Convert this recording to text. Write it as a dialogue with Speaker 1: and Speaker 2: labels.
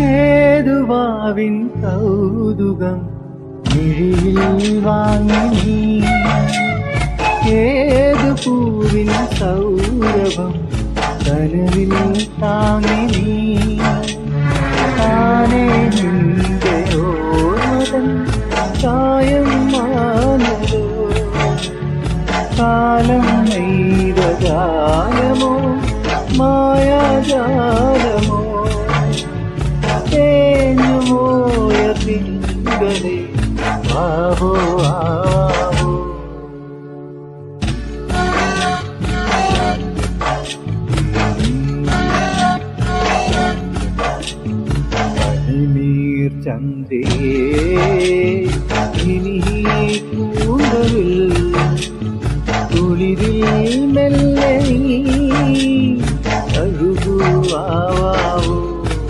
Speaker 1: ഏതുവാവിൻ കൗതുകം മിഴിയിൽ വാങ്ങി നീ, ഏതു പൂവിൻ സൗരഭം കനവിൽ താങ്ങി നീ, താനേ നിന്റെ ഓർമ്മതൻ ചായം മാനതോ, കാലം നെയ്ത ജാലമോ മായാജാലമോ, തേഞ്ഞുപോയ തിങ്കളെ ആവോ ആവോ. പനിനീർ ചന്ദ്രേ ഇനി